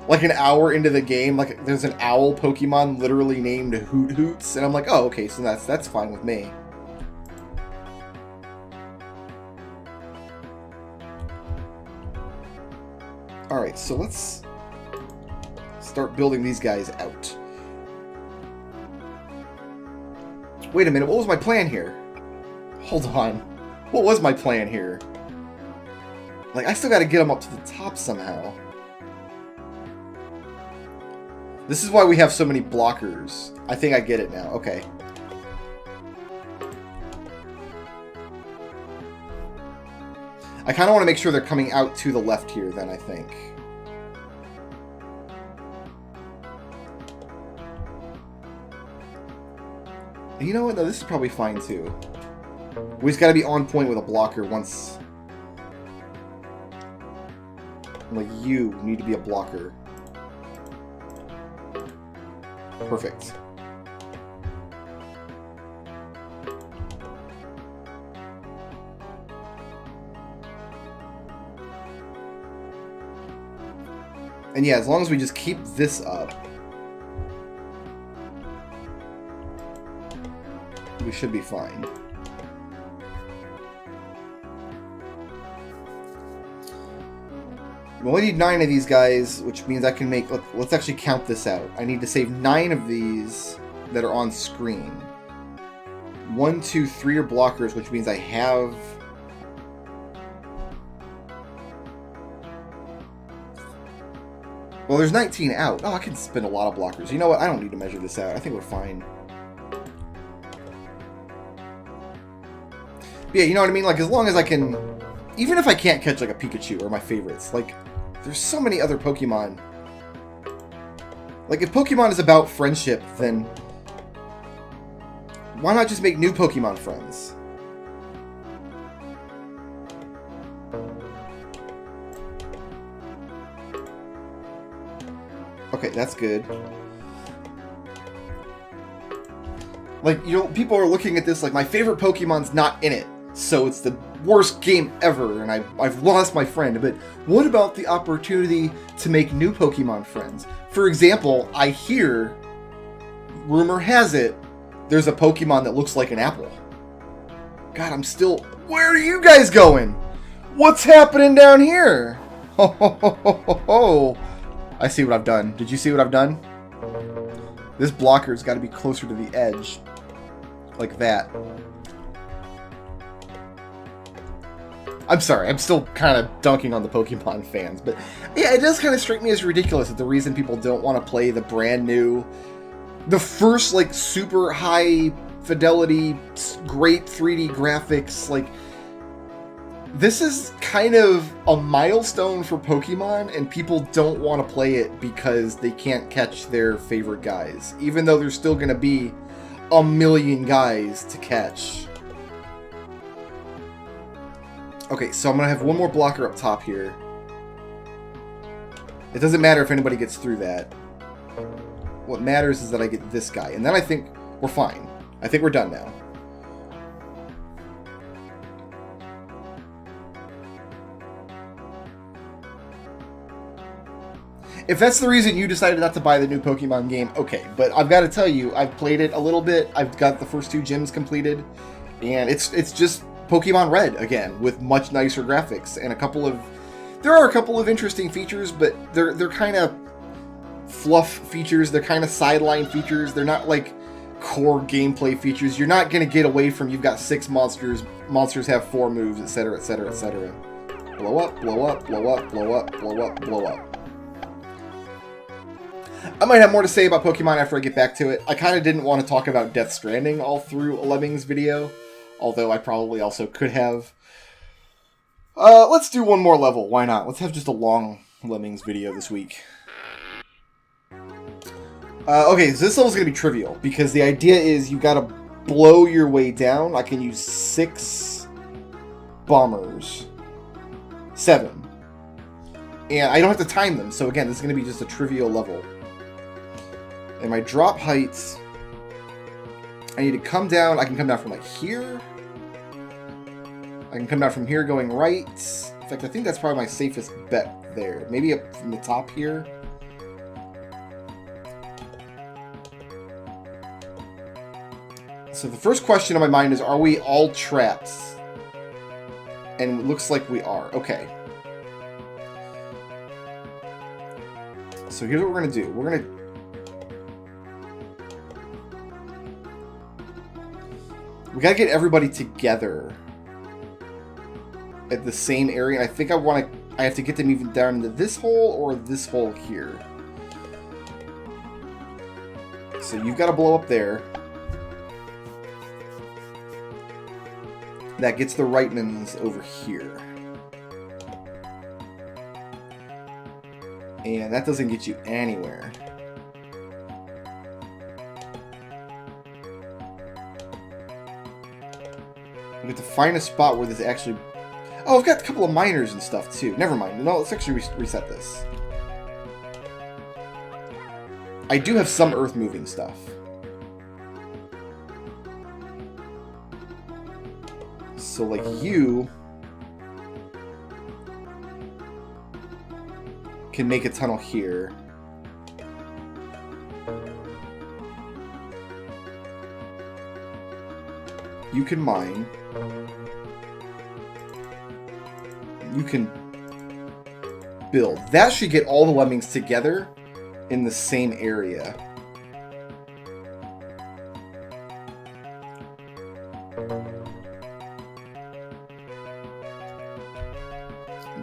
Speaker 1: like, an hour into the game, like, there's an owl Pokemon literally named Hoot Hoots, and I'm like, oh, okay, so that's fine with me. Alright, so let's start building these guys out. Wait a minute, what was my plan here? Hold on. What was my plan here? Like, I still gotta get them up to the top somehow. This is why we have so many blockers. I think I get it now. Okay. I kind of want to make sure they're coming out to the left here, then, I think. You know what? No, this is probably fine, too. We just got to be on point with a blocker once... Like, you need to be a blocker. Perfect. And yeah, as long as we just keep this up, we should be fine. We only need 9 of these guys, which means I can make... Let's actually count this out. I need to save 9 of these that are on screen. 1, 2, 3 are blockers, which means I have... Well, there's 19 out. Oh, I can spin a lot of blockers. You know what? I don't need to measure this out. I think we're fine. But yeah, you know what I mean? Like, as long as I can... Even if I can't catch, like, a Pikachu or my favorites, like... There's so many other Pokemon. Like, if Pokemon is about friendship, then... Why not just make new Pokemon friends? Okay, that's good. Like, you know, people are looking at this like my favorite Pokemon's not in it, so it's the worst game ever, and I've lost my friend. But what about the opportunity to make new Pokemon friends? For example, I hear, rumor has it, there's a Pokemon that looks like an apple. God, I'm still... Where are you guys going? What's happening down here? Ho, ho, ho, ho, ho, ho. I see what I've done. Did you see what I've done? This blocker's got to be closer to the edge. Like that. I'm sorry, I'm still kind of dunking on the Pokemon fans, but yeah, it does kind of strike me as ridiculous that the reason people don't want to play the brand new, the first, like, super high fidelity, great 3D graphics, like, this is kind of a milestone for Pokemon, and people don't want to play it because they can't catch their favorite guys, even though there's still going to be a million guys to catch. Okay, so I'm going to have one more blocker up top here. It doesn't matter if anybody gets through that. What matters is that I get this guy, and then I think we're fine. I think we're done now. If that's the reason you decided not to buy the new Pokemon game, okay. But I've got to tell you, I've played it a little bit. I've got the first 2 gyms completed, and it's just Pokemon Red again with much nicer graphics and a couple of... There are a couple of interesting features, but they're kind of fluff features. They're kind of sideline features. They're not like core gameplay features. You're not going to get away from you've got 6 monsters. Monsters have 4 moves, etc., etc., etc. Blow up, blow up, blow up, blow up, blow up, blow up. I might have more to say about Pokemon after I get back to it. I kind of didn't want to talk about Death Stranding all through a Lemmings video, although I probably also could have. Let's do one more level. Why not? Let's have just a long Lemmings video this week. Okay, so this level's going to be trivial, because the idea is you got to blow your way down. I can use 6 bombers. 7. And I don't have to time them, so again, this is going to be just a trivial level. And my drop heights, I need to come down. I can come down from like here. I can come down from here going right. In fact, I think that's probably my safest bet there. Maybe up from the top here. So the first question on my mind is, are we all trapped? And it looks like we are. Okay. So here's what we're going to do. We're going to... We gotta get everybody together at the same area. I think I have to get them even down into this hole or this hole here. So you've got to blow up there. That gets the Reitmans over here. And that doesn't get you anywhere. We have to find a spot where this actually... Oh, I've got a couple of miners and stuff, too. Never mind. No, let's actually reset this. I do have some earth-moving stuff. So, like, you... can make a tunnel here. You can mine. You can build. That should get all the Lemmings together in the same area.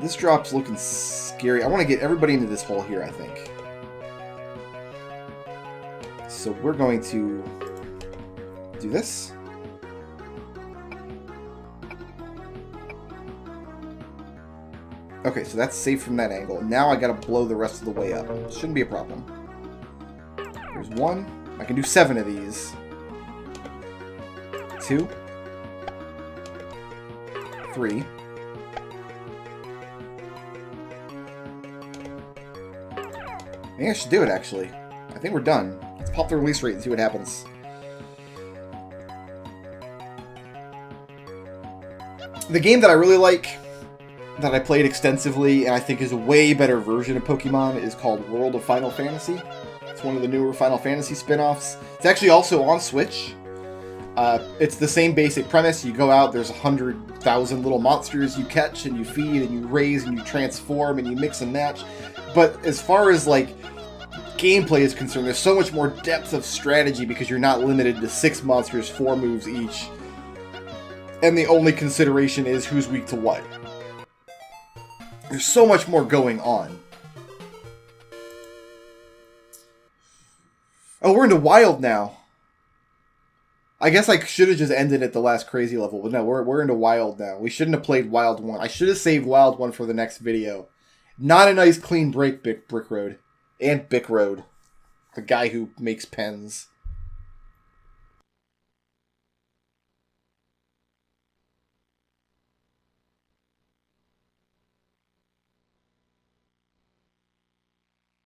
Speaker 1: This drop's looking scary. I want to get everybody into this hole here, I think. So we're going to do this. Okay, so that's safe from that angle. Now I gotta blow the rest of the way up. Shouldn't be a problem. There's 1. I can do 7 of these. 2. 3. Maybe I should do it, actually. I think we're done. Let's pop the release rate and see what happens. The game that I really like, that I played extensively, and I think is a way better version of Pokemon, is called World of Final Fantasy. It's one of the newer Final Fantasy spin-offs. It's actually also on Switch. It's the same basic premise. You go out, there's 100,000 little monsters you catch, and you feed, and you raise, and you transform, and you mix and match. But as far as, like, gameplay is concerned, there's so much more depth of strategy because you're not limited to 6 monsters, 4 moves each. And the only consideration is who's weak to what. There's so much more going on. Oh, we're into Wild now. I guess I should have just ended at the last crazy level, but no, we're into Wild now. We shouldn't have played Wild 1. I should have saved Wild 1 for the next video. Not a nice clean break, Brickroad. And Brickroad. The guy who makes pens.